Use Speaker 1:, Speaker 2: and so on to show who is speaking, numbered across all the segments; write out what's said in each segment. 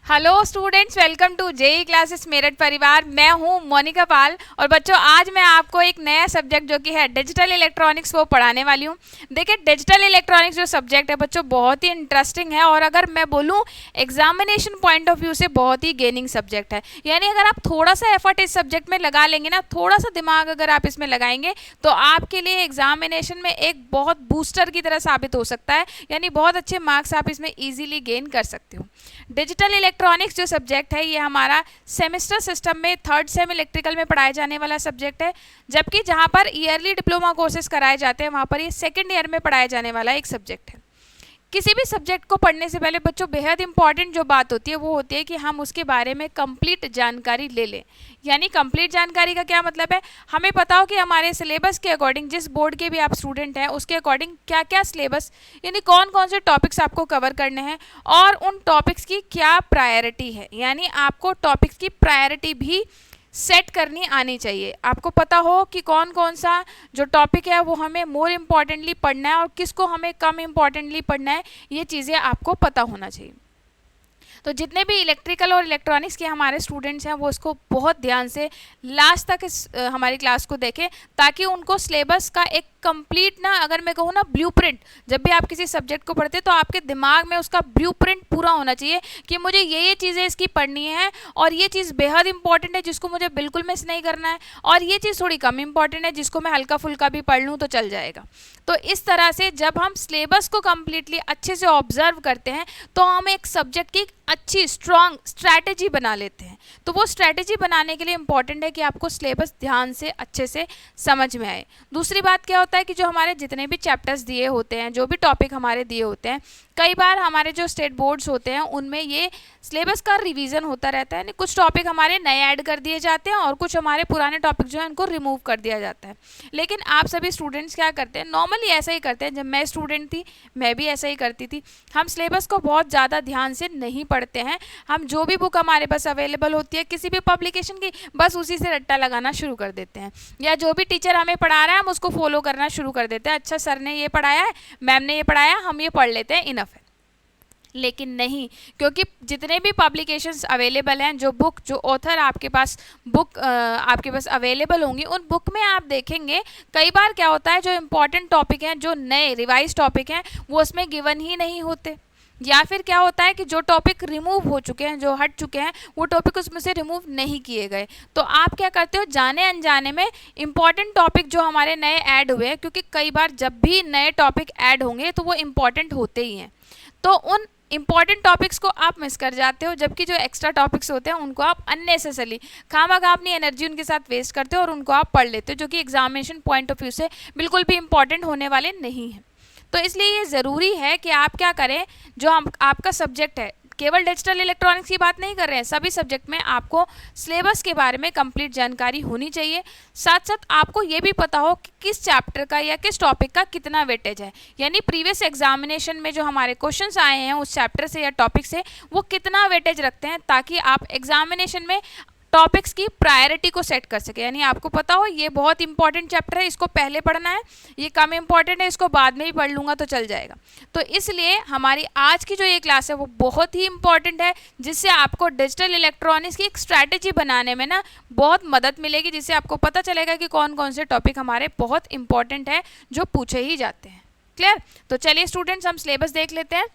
Speaker 1: Hello students, welcome to JE classes Meerut परिवार। मैं हूं मोनिका पाल और बच्चों आज मैं आपको एक नया सब्जेक्ट जो कि है डिजिटल इलेक्ट्रॉनिक्स वो पढ़ाने वाली हूं। देखिए डिजिटल इलेक्ट्रॉनिक्स जो सब्जेक्ट है बच्चों बहुत ही इंटरेस्टिंग है और अगर मैं बोलूं एग्जामिनेशन पॉइंट ऑफ व्यू से बहुत ही गेनिंग सब्जेक्ट है। यानी अगर आप थोड़ा सा एफर्ट इस सब्जेक्ट में लगा लेंगे ना, थोड़ा सा दिमाग अगर आप इसमें लगाएंगे तो आपके लिए एग्जामिनेशन में एक बहुत बूस्टर की तरह साबित हो सकता है। यानी बहुत अच्छे मार्क्स आप इसमें ईजिली गेन कर सकते हो। डिजिटल इलेक्ट्रॉनिक्स जो सब्जेक्ट है ये हमारा सेमेस्टर सिस्टम में थर्ड सेम इलेक्ट्रिकल में पढ़ाए जाने वाला सब्जेक्ट है, जबकि जहां पर ईयरली डिप्लोमा कोर्सेज कराए जाते हैं वहां पर ये सेकेंड ईयर में पढ़ाया जाने वाला एक सब्जेक्ट है। किसी भी सब्जेक्ट को पढ़ने से पहले बच्चों बेहद इंपॉर्टेंट जो बात होती है वो होती है कि हम उसके बारे में कंप्लीट जानकारी ले लें। यानी कंप्लीट जानकारी का क्या मतलब है, हमें पता हो कि हमारे सिलेबस के अकॉर्डिंग, जिस बोर्ड के भी आप स्टूडेंट हैं उसके अकॉर्डिंग क्या क्या सिलेबस यानी कौन कौन से टॉपिक्स आपको कवर करने हैं और उन टॉपिक्स की क्या प्रायोरिटी है। यानी आपको टॉपिक्स की प्रायोरिटी भी सेट करनी आनी चाहिए। आपको पता हो कि कौन कौन सा जो टॉपिक है वो हमें मोर इम्पॉर्टेंटली पढ़ना है और किसको हमें कम इम्पॉर्टेंटली पढ़ना है, ये चीज़ें आपको पता होना चाहिए। तो जितने भी इलेक्ट्रिकल और इलेक्ट्रॉनिक्स के हमारे स्टूडेंट्स हैं वो इसको बहुत ध्यान से लास्ट तक इस हमारी क्लास को देखें ताकि उनको सिलेबस का एक कंप्लीट ना, अगर मैं कहूँ ना ब्लूप्रिंट, जब भी आप किसी सब्जेक्ट को पढ़ते हैं तो आपके दिमाग में उसका ब्लूप्रिंट पूरा होना चाहिए कि मुझे ये चीज़ें इसकी पढ़नी है और ये चीज़ बेहद इंपॉर्टेंट है जिसको मुझे बिल्कुल मिस नहीं करना है और ये चीज़ थोड़ी कम इंपॉर्टेंट है जिसको मैं हल्का फुल्का भी पढ़ लूँ तो चल जाएगा। तो इस तरह से जब हम सिलेबस को कम्प्लीटली अच्छे से ऑब्जर्व करते हैं तो हम एक सब्जेक्ट की अच्छी स्ट्रॉन्ग स्ट्रैटेजी बना लेते हैं। तो वो स्ट्रैटेजी बनाने के लिए इंपॉर्टेंट है कि आपको सिलेबस ध्यान से अच्छे से समझ में आए। दूसरी बात क्या होता है कि जो हमारे जितने भी चैप्टर्स दिए होते हैं, जो भी टॉपिक हमारे दिए होते हैं, कई बार हमारे जो स्टेट बोर्ड्स होते हैं उनमें ये सिलेबस का रिवीजन होता रहता है। कुछ टॉपिक हमारे नए ऐड कर दिए जाते हैं और कुछ हमारे पुराने टॉपिक जो है उनको रिमूव कर दिया जाता है। लेकिन आप सभी स्टूडेंट्स क्या करते हैं, नॉर्मली ऐसा ही करते हैं। जब मैं स्टूडेंट थी मैं भी ऐसा ही करती थी। हम सिलेबस को बहुत ज़्यादा ध्यान से नहीं पढ़ते हैं। हम जो भी बुक हमारे पास अवेलेबल होती है किसी भी पब्लिकेशन की, बस उसी से रट्टा लगाना शुरू कर देते हैं या जो भी टीचर हमें पढ़ा रहा है हम उसको फॉलो करना शुरू कर देते हैं। अच्छा सर ने ये पढ़ाया है, मैम ने ये पढ़ाया, हम ये पढ़ लेते हैं, इनफ है। लेकिन नहीं, क्योंकि जितने भी पब्लिकेशंस अवेलेबल हैं, जो बुक, जो ऑथर आपके पास बुक आपके पास अवेलेबल होंगी, उन बुक में आप देखेंगे कई बार क्या होता है जो इम्पॉर्टेंट टॉपिक हैं, जो नए रिवाइज टॉपिक हैं वो उसमें गिवन ही नहीं होते। या फिर क्या होता है कि जो टॉपिक रिमूव हो चुके हैं, जो हट चुके हैं, वो टॉपिक उसमें से रिमूव नहीं किए गए। तो आप क्या करते हो, जाने अनजाने में इम्पॉर्टेंट टॉपिक जो हमारे नए ऐड हुए हैं, क्योंकि कई बार जब भी नए टॉपिक ऐड होंगे तो वो इम्पॉर्टेंट होते ही हैं, तो उन इंपॉर्टेंट टॉपिक्स को आप मिस कर जाते हो, जबकि जो एक्स्ट्रा टॉपिक्स होते हैं उनको आप अननेसेसरली खामखा अपनी एनर्जी उनके साथ वेस्ट करते हो और उनको आप पढ़ लेते हो, जो कि एग्जामिनेशन पॉइंट ऑफ व्यू से बिल्कुल भी इंपॉर्टेंट होने वाले नहीं हैं। तो इसलिए ये ज़रूरी है कि आप क्या करें, जो आपका सब्जेक्ट है, केवल डिजिटल इलेक्ट्रॉनिक्स की बात नहीं कर रहे हैं, सभी सब्जेक्ट में आपको सिलेबस के बारे में कंप्लीट जानकारी होनी चाहिए। साथ साथ आपको ये भी पता हो कि किस चैप्टर का या किस टॉपिक का कितना वेटेज है। यानी प्रीवियस एग्जामिनेशन में जो हमारे क्वेश्चंस आए हैं उस चैप्टर से या टॉपिक से वो कितना वेटेज रखते हैं, ताकि आप एग्जामिनेशन में टॉपिक्स की प्रायोरिटी को सेट कर सके। यानी आपको पता हो ये बहुत इंपॉर्टेंट चैप्टर है, इसको पहले पढ़ना है, ये कम इंपॉर्टेंट है, इसको बाद में भी पढ़ लूँगा तो चल जाएगा। तो इसलिए हमारी आज की जो ये क्लास है वो बहुत ही इंपॉर्टेंट है, जिससे आपको डिजिटल इलेक्ट्रॉनिक्स की एक स्ट्रैटेजी बनाने में ना बहुत मदद मिलेगी, जिससे आपको पता चलेगा कि कौन कौन से टॉपिक हमारे बहुत इंपॉर्टेंट है जो पूछे ही जाते हैं। क्लियर? तो चलिए स्टूडेंट्स हम सिलेबस देख लेते हैं।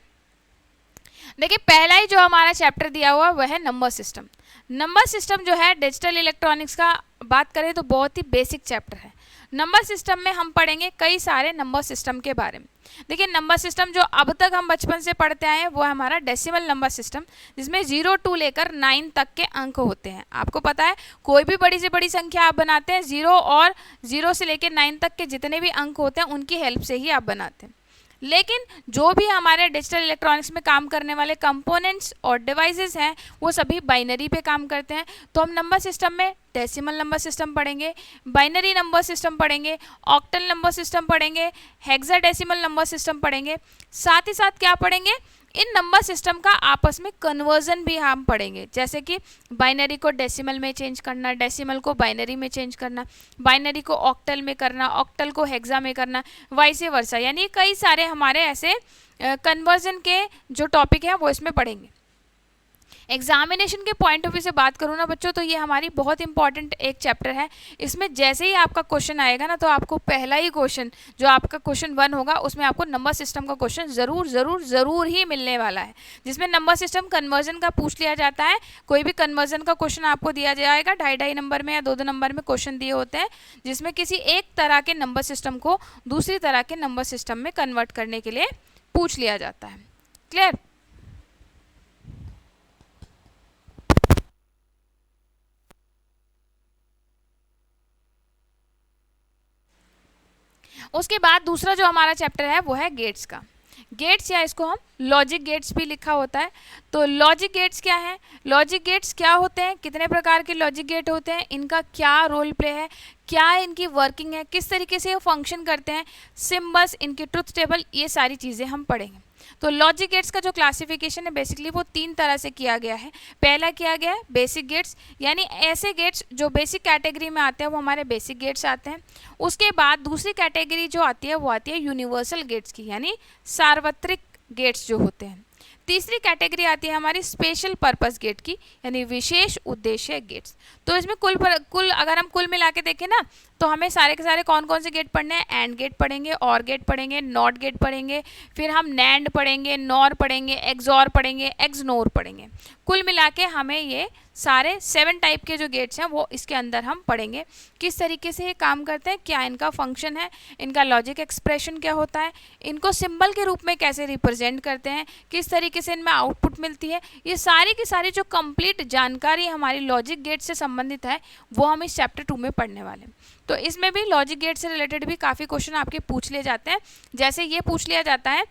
Speaker 1: देखिए पहला ही जो हमारा चैप्टर दिया हुआ वह है नंबर सिस्टम। नंबर सिस्टम जो है डिजिटल इलेक्ट्रॉनिक्स का बात करें तो बहुत ही बेसिक चैप्टर है। नंबर सिस्टम में हम पढ़ेंगे कई सारे नंबर सिस्टम के बारे में। देखिए नंबर सिस्टम जो अब तक हम बचपन से पढ़ते आए हैं वो है हमारा डेसिमल नंबर सिस्टम, जिसमें 0 to लेकर 9 तक के अंक होते हैं। आपको पता है कोई भी बड़ी से बड़ी संख्या आप बनाते हैं 0 और 0 से लेकर 9 तक के जितने भी अंक होते हैं उनकी हेल्प से ही आप बनाते हैं। लेकिन जो भी हमारे डिजिटल इलेक्ट्रॉनिक्स में काम करने वाले कंपोनेंट्स और डिवाइसेस हैं वो सभी बाइनरी पे काम करते हैं। तो हम नंबर सिस्टम में डेसिमल नंबर सिस्टम पढ़ेंगे, बाइनरी नंबर सिस्टम पढ़ेंगे, ऑक्टल नंबर सिस्टम पढ़ेंगे, हेक्साडेसिमल नंबर सिस्टम पढ़ेंगे। साथ ही साथ क्या पढ़ेंगे, इन नंबर सिस्टम का आपस में कन्वर्जन भी हम पढ़ेंगे, जैसे कि बाइनरी को डेसिमल में चेंज करना, डेसिमल को बाइनरी में चेंज करना, बाइनरी को ऑक्टल में करना, ऑक्टल को हेक्सा में करना, वाइस वर्सा। यानी कई सारे हमारे ऐसे कन्वर्जन के जो टॉपिक हैं वो इसमें पढ़ेंगे। एग्जामिनेशन के पॉइंट ऑफ व्यू से बात करूँ ना बच्चों, तो ये हमारी बहुत इंपॉर्टेंट एक चैप्टर है। इसमें जैसे ही आपका क्वेश्चन आएगा ना, तो आपको पहला ही क्वेश्चन जो आपका क्वेश्चन 1 होगा, उसमें आपको नंबर सिस्टम का क्वेश्चन ज़रूर ज़रूर ज़रूर ही मिलने वाला है, जिसमें नंबर सिस्टम कन्वर्जन का पूछ लिया जाता है। कोई भी कन्वर्जन का क्वेश्चन आपको दिया जाएगा, 2.5 नंबर में या 2 नंबर में क्वेश्चन दिए होते हैं, जिसमें किसी एक तरह के नंबर सिस्टम को दूसरी तरह के नंबर सिस्टम में कन्वर्ट करने के लिए पूछ लिया जाता है। क्लियर? उसके बाद दूसरा जो हमारा चैप्टर है वो है गेट्स का। गेट्स, या इसको हम लॉजिक गेट्स भी लिखा होता है। तो लॉजिक गेट्स क्या है, लॉजिक गेट्स क्या होते हैं, कितने प्रकार के लॉजिक गेट होते हैं, इनका क्या रोल प्ले है, क्या इनकी वर्किंग है, किस तरीके से ये फंक्शन करते हैं, सिम्बल्स, इनकी ट्रुथ टेबल, ये सारी चीज़ें हम पढ़ेंगे। तो लॉजिक गेट्स का जो क्लासिफिकेशन है बेसिकली वो 3 तरह से किया गया है। पहला किया गया है बेसिक गेट्स, यानी ऐसे गेट्स जो बेसिक कैटेगरी में आते हैं वो हमारे बेसिक गेट्स आते हैं। उसके बाद दूसरी कैटेगरी जो आती है वो आती है यूनिवर्सल गेट्स की, यानी सार्वत्रिक गेट्स जो होते हैं। तीसरी कैटेगरी आती है हमारी स्पेशल पर्पस गेट की, यानी विशेष उद्देश्य गेट्स। तो इसमें कुल अगर हम कुल मिला के देखें ना, तो हमें सारे के सारे कौन कौन से गेट पढ़ने हैं, एंड गेट पढ़ेंगे, और गेट पढ़ेंगे, नॉट गेट पढ़ेंगे, फिर हम नैंड पढ़ेंगे, नॉर पढ़ेंगे, एक्सॉर पढ़ेंगे, एक्सनोर पढ़ेंगे। कुल मिला के हमें ये सारे 7 टाइप के जो गेट्स हैं वो इसके अंदर हम पढ़ेंगे, किस तरीके से ये काम करते हैं, क्या इनका फंक्शन है, इनका लॉजिक एक्सप्रेशन क्या होता है, इनको सिंबल के रूप में कैसे रिप्रेजेंट करते हैं, किस तरीके से इनमें आउटपुट मिलती है। ये सारी की सारी जो कंप्लीट जानकारी हमारी लॉजिक गेट से संबंधित है वो हम इस चैप्टर 2 में पढ़ने वाले हैं। तो इसमें भी लॉजिक गेट से रिलेटेड भी काफ़ी क्वेश्चन आपके पूछ लिए जाते हैं। जैसे ये पूछ लिया जाता है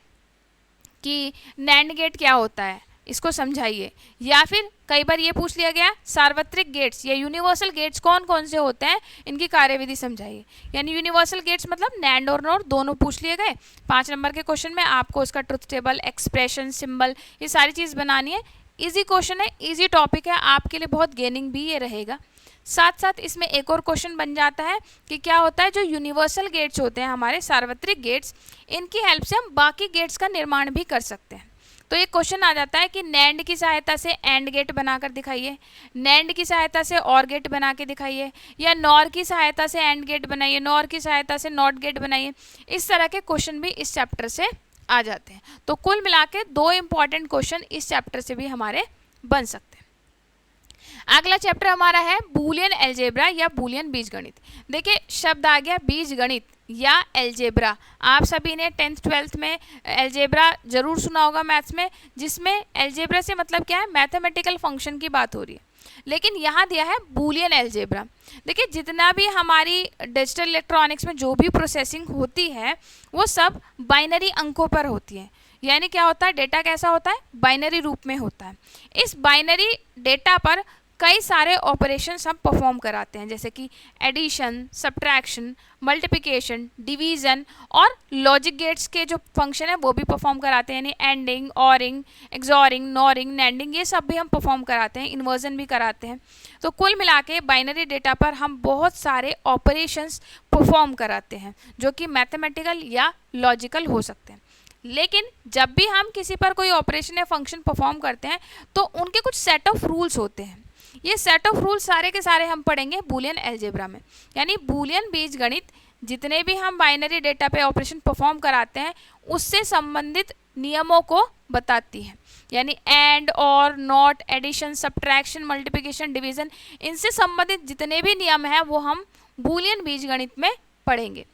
Speaker 1: कि नैंड गेट क्या होता है, इसको समझाइए, या फिर कई बार ये पूछ लिया गया सार्वत्रिक गेट्स या यूनिवर्सल गेट्स कौन कौन से होते हैं, इनकी कार्यविधि समझाइए। यानी यूनिवर्सल गेट्स मतलब नैंड और नॉर दोनों पूछ लिए गए। 5 नंबर के क्वेश्चन में आपको उसका ट्रुथ टेबल, एक्सप्रेशन, सिंबल, ये सारी चीज़ बनानी है। इजी क्वेश्चन है, इजी टॉपिक है, आपके लिए बहुत गेनिंग भी ये रहेगा। साथ साथ इसमें एक और क्वेश्चन बन जाता है कि क्या होता है जो यूनिवर्सल गेट्स होते हैं हमारे सार्वत्रिक गेट्स, इनकी हेल्प से हम बाकी गेट्स का निर्माण भी कर सकते हैं। तो एक क्वेश्चन आ जाता है कि नैंड की सहायता से एंड गेट बनाकर दिखाइए, नैंड की सहायता से और गेट बना के दिखाइए, या नॉर की सहायता से एंड गेट बनाइए, नॉर की सहायता से नॉट गेट बनाइए। इस तरह के क्वेश्चन भी इस चैप्टर से आ जाते हैं। तो कुल मिला के 2 इंपॉर्टेंट क्वेश्चन इस चैप्टर से भी हमारे बन सकते हैं। अगला चैप्टर हमारा है बूलियन अलजेब्रा या बूलियन बीजगणित। देखिए शब्द आ गया बीजगणित या अलजेब्रा। आप सभी ने 10th 12th में अलजेब्रा जरूर सुना होगा मैथ्स में, जिसमें अलजेब्रा से मतलब क्या है, मैथमेटिकल फंक्शन की बात हो रही है। लेकिन यहाँ दिया है बूलियन अलजेब्रा। देखिए जितना भी हमारी डिजिटल इलेक्ट्रॉनिक्स में जो भी प्रोसेसिंग होती है वो सब बाइनरी अंकों पर होती है। यानी क्या होता है, डेटा कैसा होता है, बाइनरी रूप में होता है। इस बाइनरी डेटा पर कई सारे ऑपरेशंस हम परफॉर्म कराते हैं, जैसे कि एडिशन, सब्ट्रैक्शन, मल्टीप्लिकेशन, डिवीज़न, और लॉजिक गेट्स के जो फंक्शन है वो भी परफॉर्म कराते हैं, यानी एंडिंग, ऑरिंग, एक्सॉरिंग, नॉरिंग, नैंडिंग, ये सब भी हम परफॉर्म कराते हैं, इन्वर्जन भी कराते हैं। तो कुल मिला के बाइनरी डेटा पर हम बहुत सारे ऑपरेशंस परफॉर्म कराते हैं जो कि मैथमेटिकल या लॉजिकल हो सकते हैं। लेकिन जब भी हम किसी पर कोई ऑपरेशन या फंक्शन परफॉर्म करते हैं तो उनके कुछ सेट ऑफ रूल्स होते हैं। ये सेट ऑफ रूल्स सारे के सारे हम पढ़ेंगे बूलियन अलजेब्रा में। यानी बूलियन बीजगणित जितने भी हम बाइनरी डेटा पे ऑपरेशन परफॉर्म कराते हैं उससे संबंधित नियमों को बताती है। यानी एंड, और, not, addition, subtraction, multiplication, division, इनसे संबंधित जितने भी नियम हैं वो हम बूलियन बीजगणित में पढ़ेंगे।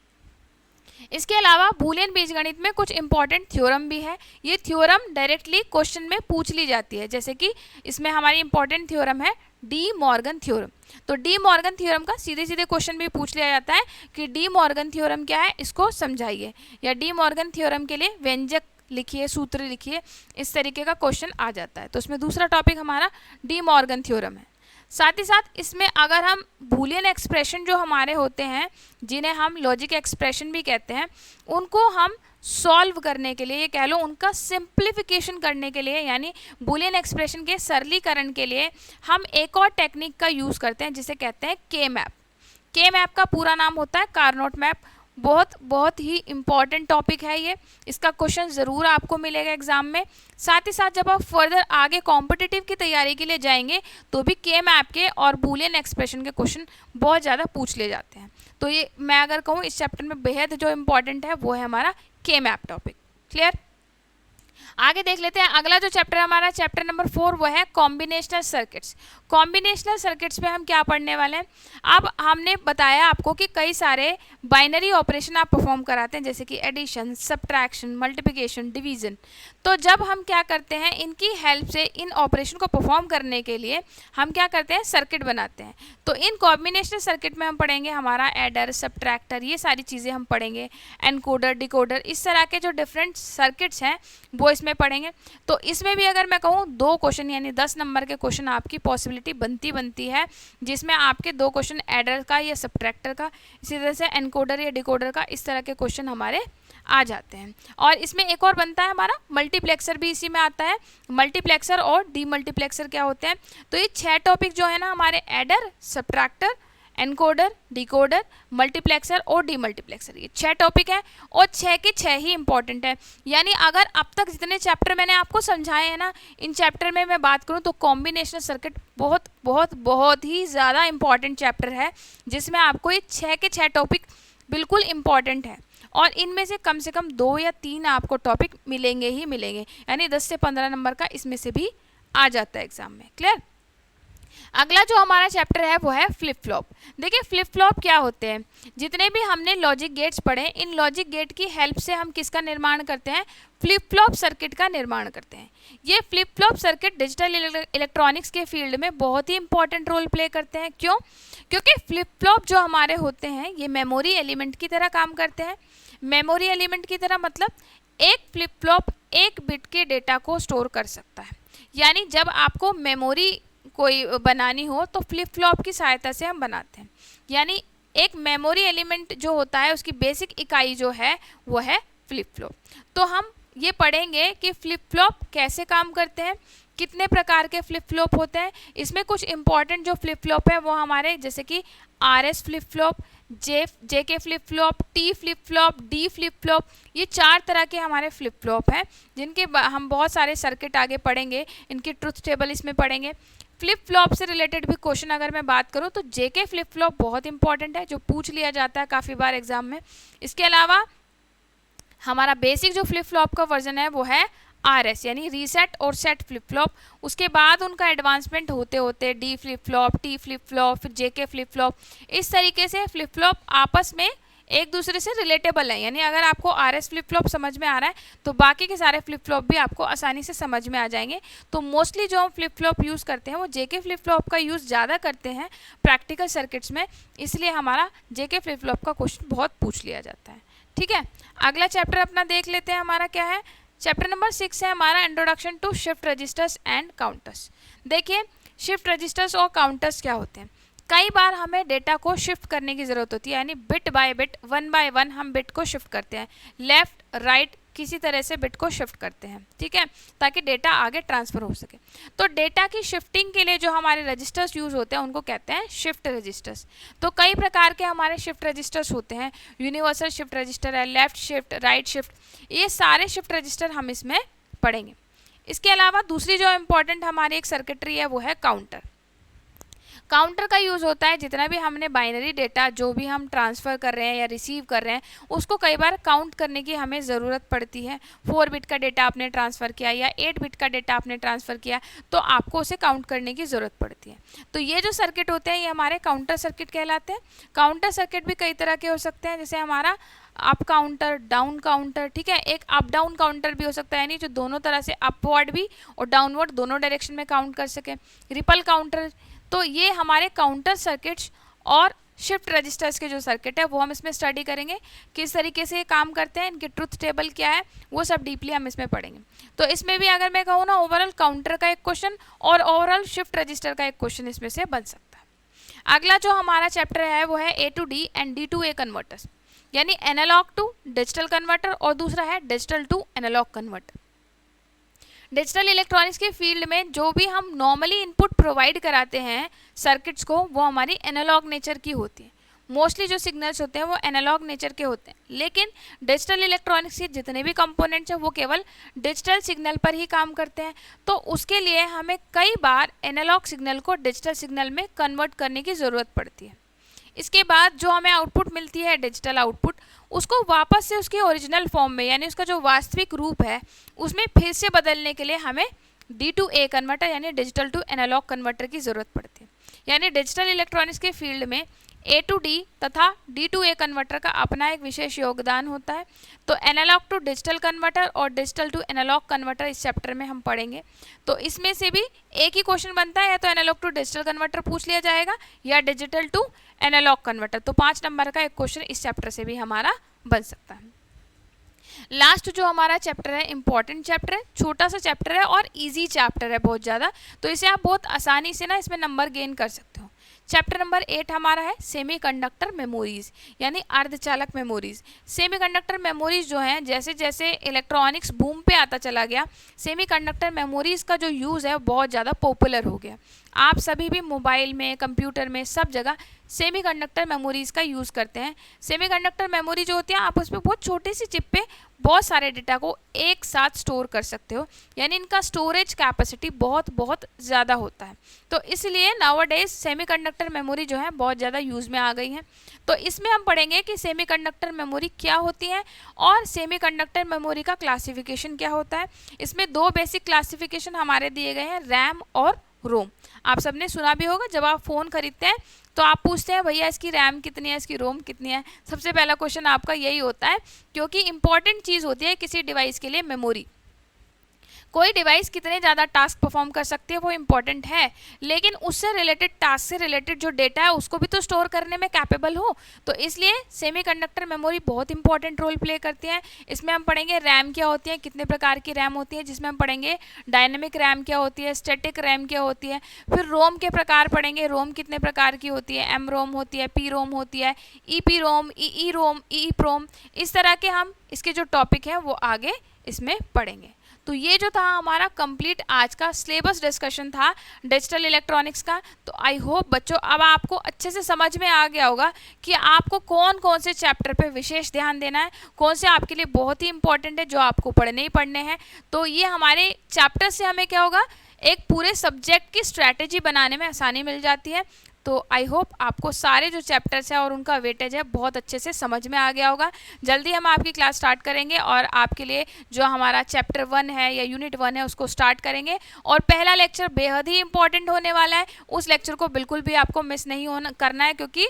Speaker 1: इसके अलावा बूलियन बीजगणित में कुछ इंपॉर्टेंट थ्योरम भी है। ये थ्योरम डायरेक्टली क्वेश्चन में पूछ ली जाती है, जैसे कि इसमें हमारी इंपॉर्टेंट थ्योरम है डी मॉर्गन थ्योरम। तो डी मॉर्गन थ्योरम का सीधे सीधे क्वेश्चन भी पूछ लिया जाता है कि डी मॉर्गन थ्योरम क्या है, इसको समझाइए, या डी मॉर्गन थ्योरम के लिए व्यंजक लिखिए, सूत्र लिखिए, इस तरीके का क्वेश्चन आ जाता है। तो इसमें दूसरा टॉपिक हमारा डी मॉर्गन थ्योरम है। साथ ही साथ इसमें अगर हम बूलियन एक्सप्रेशन जो हमारे होते हैं, जिन्हें हम लॉजिक एक्सप्रेशन भी कहते हैं, उनको हम सॉल्व करने के लिए, ये कह लो उनका सिंप्लीफिकेशन करने के लिए, यानी बूलियन एक्सप्रेशन के सरलीकरण के लिए हम एक और टेक्निक का यूज़ करते हैं जिसे कहते हैं के मैप। के मैप का पूरा नाम होता है कार्नोट मैप। बहुत बहुत ही इम्पॉर्टेंट टॉपिक है ये, इसका क्वेश्चन ज़रूर आपको मिलेगा एग्जाम में। साथ ही साथ जब आप फर्दर आगे कॉम्पिटिटिव की तैयारी के लिए जाएंगे तो भी के मैप के और बूलियन एक्सप्रेशन के क्वेश्चन बहुत ज़्यादा पूछ ले जाते हैं। तो ये मैं अगर कहूँ इस चैप्टर में बेहद जो इम्पॉर्टेंट है वो है हमारा के मैप टॉपिक। क्लियर? आगे देख लेते हैं अगला जो चैप्टर हमारा चैप्टर नंबर 4 वो है कॉम्बिनेशनल सर्किट्स। कॉम्बिनेशनल सर्किट्स में हम क्या पढ़ने वाले हैं? अब हमने बताया आपको कि कई सारे बाइनरी ऑपरेशन आप परफॉर्म कराते हैं जैसे कि एडिशन, सब्ट्रैक्शन, मल्टीप्लिकेशन, डिवीजन। तो जब हम क्या करते हैं इनकी हेल्प से इन ऑपरेशन को परफॉर्म करने के लिए हम क्या करते हैं सर्किट बनाते हैं। तो इन कॉम्बिनेशनल सर्किट में हम पढ़ेंगे हमारा एडर, सब्ट्रैक्टर, ये सारी चीज़ें हम पढ़ेंगे, एनकोडर, डिकोडर, इस तरह के जो डिफरेंट सर्किट्स हैं वो इसमें पढ़ेंगे। तो इसमें भी अगर मैं कहूँ 2 क्वेश्चन यानी 10 नंबर के क्वेश्चन आपकी पॉसिबिलिटी बनती है, जिसमें आपके 2 क्वेश्चन एडर का या सब्ट्रैक्टर का, इसी तरह से एनकोडर या डिकोडर का, इस तरह के क्वेश्चन हमारे आ जाते हैं। और इसमें एक और बनता है हमारा मल्टीप्लेक्सर भी इसी में आता है। मल्टीप्लेक्सर और डीमल्टीप्लेक्सर क्या होते हैं? तो ये 6 टॉपिक जो है ना हमारे adder, subtractor, encoder, decoder, multiplexer और डीमल्टीप्लेक्सर, ये 6 टॉपिक है और 6 के 6 ही इंपॉर्टेंट है। यानी अगर अब तक जितने चैप्टर मैंने आपको समझाए हैं ना, इन चैप्टर में मैं बात करूं तो कॉम्बिनेशनल सर्किट बहुत बहुत बहुत ही ज़्यादा इंपॉर्टेंट चैप्टर है, जिसमें आपको ये 6 के 6 टॉपिक बिल्कुल इंपॉर्टेंट है और इनमें से कम 2 या 3 आपको टॉपिक मिलेंगे ही मिलेंगे, यानी 10 से 15 नंबर का इसमें से भी आ जाता है एग्जाम में। क्लियर? अगला जो हमारा चैप्टर है वो है फ्लिप फ्लॉप। देखिए फ्लिप फ्लॉप क्या होते हैं? जितने भी हमने लॉजिक गेट्स पढ़े, इन लॉजिक गेट की हेल्प से हम किसका निर्माण करते हैं? फ्लिप फ्लॉप सर्किट का निर्माण करते हैं। ये flip flop circuit digital electronics के फील्ड में बहुत ही इंपॉर्टेंट रोल प्ले करते हैं। क्यों? क्योंकि फ्लिप फ्लॉप जो हमारे होते हैं ये मेमोरी एलिमेंट की तरह काम करते हैं। मेमोरी एलिमेंट की तरह मतलब एक फ्लिप फ्लॉप एक बिट के डेटा को स्टोर कर सकता है। यानी जब आपको मेमोरी कोई बनानी हो तो फ्लिप फ्लॉप की सहायता से हम बनाते हैं। यानी एक मेमोरी एलिमेंट जो होता है उसकी बेसिक इकाई जो है वो है फ्लिप फ्लॉप। तो हम ये पढ़ेंगे कि फ्लिप फ्लॉप कैसे काम करते हैं, कितने प्रकार के फ्लिप फ्लॉप होते हैं। इसमें कुछ इंपॉर्टेंट जो फ्लिप फ्लॉप है वो हमारे जैसे कि RS flip flop, JK flip flop, T flip flop, D flip flop, ये 4 तरह के हमारे फ्लिप फ्लॉप हैं जिनके हम बहुत सारे सर्किट आगे पढ़ेंगे, इनकी ट्रुथ टेबल इसमें पढ़ेंगे। फ्लिप फ्लॉप से रिलेटेड भी क्वेश्चन अगर मैं बात करूं तो JK फ्लिप फ्लॉप बहुत इंपॉर्टेंट है, जो पूछ लिया जाता है काफ़ी बार एग्जाम में। इसके अलावा हमारा बेसिक जो फ्लिप फ्लॉप का वर्जन है वो है RS यानी रीसेट और सेट फ्लिप फ्लॉप। उसके बाद उनका एडवांसमेंट होते होते D flip flop, T flip flop, फिर JK फ्लिप फ्लॉप, इस तरीके से फ्लिप फ्लॉप आपस में एक दूसरे से रिलेटेबल है। यानी अगर आपको RS फ्लिप फ्लॉप समझ में आ रहा है तो बाकी के सारे फ्लिप फ्लॉप भी आपको आसानी से समझ में आ जाएंगे। तो मोस्टली जो हम फ्लिप फ्लॉप यूज़ करते हैं वो JK फ्लिप फ्लॉप का यूज़ ज़्यादा करते हैं प्रैक्टिकल सर्किट्स में, इसलिए हमारा JK फ्लिप फ्लॉप का क्वेश्चन बहुत पूछ लिया जाता है। ठीक है, अगला चैप्टर अपना देख लेते हैं। हमारा क्या है? चैप्टर नंबर 6 है हमारा introduction to shift registers and counters. देखिए शिफ्ट रजिस्टर्स और काउंटर्स क्या होते हैं? कई बार हमें डेटा को शिफ्ट करने की ज़रूरत होती है, यानी बिट बाय बिट, 1 बाय 1 हम बिट को शिफ्ट करते हैं, लेफ़्ट राइट किसी तरह से बिट को शिफ्ट करते हैं। ठीक है, ताकि डेटा आगे ट्रांसफ़र हो सके। तो डेटा की शिफ्टिंग के लिए जो हमारे रजिस्टर्स यूज़ होते हैं उनको कहते हैं शिफ्ट रजिस्टर्स। तो कई प्रकार के हमारे शिफ्ट रजिस्टर्स होते हैं, यूनिवर्सल शिफ्ट रजिस्टर है, लेफ़्ट शिफ्ट, राइट शिफ्ट, ये सारे शिफ्ट रजिस्टर हम इसमें पढ़ेंगे। इसके अलावा दूसरी जो इम्पॉर्टेंट हमारी एक सर्किटरी है वो है काउंटर। काउंटर का यूज़ होता है जितना भी हमने बाइनरी डेटा जो भी हम ट्रांसफ़र कर रहे हैं या रिसीव कर रहे हैं उसको कई बार काउंट करने की हमें ज़रूरत पड़ती है। 4 बिट का डेटा आपने ट्रांसफ़र किया या 8 बिट का डेटा आपने ट्रांसफ़र किया तो आपको उसे काउंट करने की ज़रूरत पड़ती है। तो ये जो सर्किट होते हैं ये हमारे काउंटर सर्किट कहलाते हैं। काउंटर सर्किट भी कई तरह के हो सकते हैं, जैसे हमारा अप काउंटर, डाउन काउंटर। ठीक है, एक अप डाउन काउंटर भी हो सकता है, यानी जो दोनों तरह से अपवर्ड भी और डाउनवर्ड दोनों डायरेक्शन में काउंट कर सके। Ripple counter. तो ये हमारे काउंटर सर्किट्स और शिफ्ट रजिस्टर्स के जो सर्किट है वो हम इसमें स्टडी करेंगे, किस तरीके से ये काम करते हैं, इनकी ट्रुथ टेबल क्या है, वो सब डीपली हम इसमें पढ़ेंगे। तो इसमें भी अगर मैं कहूँ ना ओवरऑल काउंटर का एक क्वेश्चन और ओवरऑल शिफ्ट रजिस्टर का एक क्वेश्चन इसमें से बन सकता है। अगला जो हमारा चैप्टर है वो है A to D and D to A converters, यानी एनालॉग टू डिजिटल कन्वर्टर और दूसरा है digital to analog converter. Digital electronics के फील्ड में जो भी हम नॉर्मली इनपुट प्रोवाइड कराते हैं सर्किट्स को वो हमारी एनालॉग नेचर की होती है। मोस्टली जो सिग्नल्स होते हैं वो एनालॉग नेचर के होते हैं, लेकिन डिजिटल इलेक्ट्रॉनिक्स के जितने भी कंपोनेंट्स हैं वो केवल डिजिटल सिग्नल पर ही काम करते हैं। तो उसके लिए हमें कई बार एनालॉग सिग्नल को डिजिटल सिग्नल में कन्वर्ट करने की ज़रूरत पड़ती है। इसके बाद जो हमें आउटपुट मिलती है डिजिटल आउटपुट, उसको वापस से उसके ओरिजिनल फॉर्म में यानी उसका जो वास्तविक रूप है उसमें फिर से बदलने के लिए हमें D2A कन्वर्टर यानी डिजिटल टू एनालॉग कन्वर्टर की ज़रूरत पड़ती है। यानी डिजिटल इलेक्ट्रॉनिक्स के फील्ड में A to D तथा D2A कन्वर्टर का अपना एक विशेष योगदान होता है। तो एनालॉग टू डिजिटल कन्वर्टर और डिजिटल टू एनालॉग कन्वर्टर इस चैप्टर में हम पढ़ेंगे। तो इसमें से भी एक ही क्वेश्चन बनता है, या तो एनालॉग टू डिजिटल कन्वर्टर पूछ लिया जाएगा या डिजिटल टू एनालॉग कन्वर्टर। तो 5 नंबर का एक क्वेश्चन इस चैप्टर से भी हमारा बन सकता है। लास्ट जो हमारा चैप्टर है इंपॉर्टेंट चैप्टर है, छोटा सा चैप्टर है और इजी चैप्टर है बहुत ज़्यादा, तो इसे आप बहुत आसानी से ना इसमें नंबर गेन कर सकते हो। चैप्टर नंबर 8 हमारा है सेमीकंडक्टर मेमोरीज यानी अर्धचालक मेमोरीज। सेमीकंडक्टर मेमोरीज जो हैं, जैसे जैसे इलेक्ट्रॉनिक्स बूम पे आता चला गया, सेमीकंडक्टर मेमोरीज का जो यूज़ है बहुत ज़्यादा पॉपुलर हो गया। आप सभी भी मोबाइल में, कंप्यूटर में, सब जगह सेमीकंडक्टर मेमोरीज का यूज़ करते हैं। सेमीकंडक्टर मेमोरी जो होती है, आप उसमें बहुत छोटी सी चिप पे बहुत सारे डेटा को एक साथ स्टोर कर सकते हो, यानी इनका स्टोरेज कैपेसिटी बहुत बहुत ज़्यादा होता है। तो इसलिए नाउअडेज सेमीकंडक्टर मेमोरी जो है बहुत ज़्यादा यूज़ में आ गई है। तो इसमें हम पढ़ेंगे कि सेमीकंडक्टर मेमोरी क्या होती है और सेमीकंडक्टर मेमोरी का क्लासिफिकेशन क्या होता है। इसमें 2 बेसिक क्लासिफिकेशन हमारे दिए गए हैं, रैम और रोम। आप सबने सुना भी होगा, जब आप फ़ोन खरीदते हैं तो आप पूछते हैं भैया इसकी रैम कितनी है, इसकी रोम कितनी है। सबसे पहला क्वेश्चन आपका यही होता है, क्योंकि इंपॉर्टेंट चीज़ होती है किसी डिवाइस के लिए मेमोरी। कोई डिवाइस कितने ज़्यादा टास्क परफॉर्म कर सकती है वो इम्पॉर्टेंट है, लेकिन उससे रिलेटेड टास्क से रिलेटेड जो डेटा है उसको भी तो स्टोर करने में कैपेबल हो। तो इसलिए सेमीकंडक्टर मेमोरी बहुत इंपॉर्टेंट रोल प्ले करती है। इसमें हम पढ़ेंगे रैम क्या होती है, कितने प्रकार की रैम होती है, जिसमें हम पढ़ेंगे डायनेमिक रैम क्या होती है, स्टैटिक रैम क्या होती है। फिर रोम के प्रकार पढ़ेंगे, रोम कितने प्रकार की होती है, एम रोम होती है, पी रोम होती है, ई पी रोम, ई रोम, ई प्रोम। इस तरह के हम इसके जो टॉपिक हैं वो आगे इसमें पढ़ेंगे। तो ये जो था हमारा कंप्लीट आज का सिलेबस डिस्कशन था डिजिटल इलेक्ट्रॉनिक्स का। तो आई होप बच्चों अब आपको अच्छे से समझ में आ गया होगा कि आपको कौन कौन से चैप्टर पे विशेष ध्यान देना है, कौन से आपके लिए बहुत ही इंपॉर्टेंट है जो आपको पढ़ने ही पढ़ने हैं। तो ये हमारे चैप्टर से हमें क्या होगा, एक पूरे सब्जेक्ट की स्ट्रैटेजी बनाने में आसानी मिल जाती है। तो आई होप आपको सारे जो चैप्टर्स हैं और उनका वेटेज है बहुत अच्छे से समझ में आ गया होगा। जल्दी हम आपकी क्लास स्टार्ट करेंगे और आपके लिए जो हमारा चैप्टर 1 है या यूनिट 1 है उसको स्टार्ट करेंगे। और पहला लेक्चर बेहद ही इंपॉर्टेंट होने वाला है, उस लेक्चर को बिल्कुल भी आपको मिस नहीं करना है, क्योंकि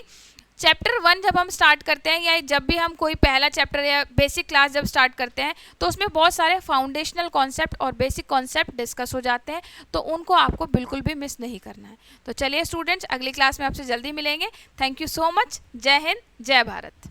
Speaker 1: चैप्टर 1 जब हम स्टार्ट करते हैं या जब भी हम कोई पहला चैप्टर या बेसिक क्लास जब स्टार्ट करते हैं तो उसमें बहुत सारे फाउंडेशनल कॉन्सेप्ट और बेसिक कॉन्सेप्ट डिस्कस हो जाते हैं, तो उनको आपको बिल्कुल भी मिस नहीं करना है। तो चलिए स्टूडेंट्स, अगली क्लास में आपसे जल्दी मिलेंगे। Thank you so much. जय हिंद, जय भारत।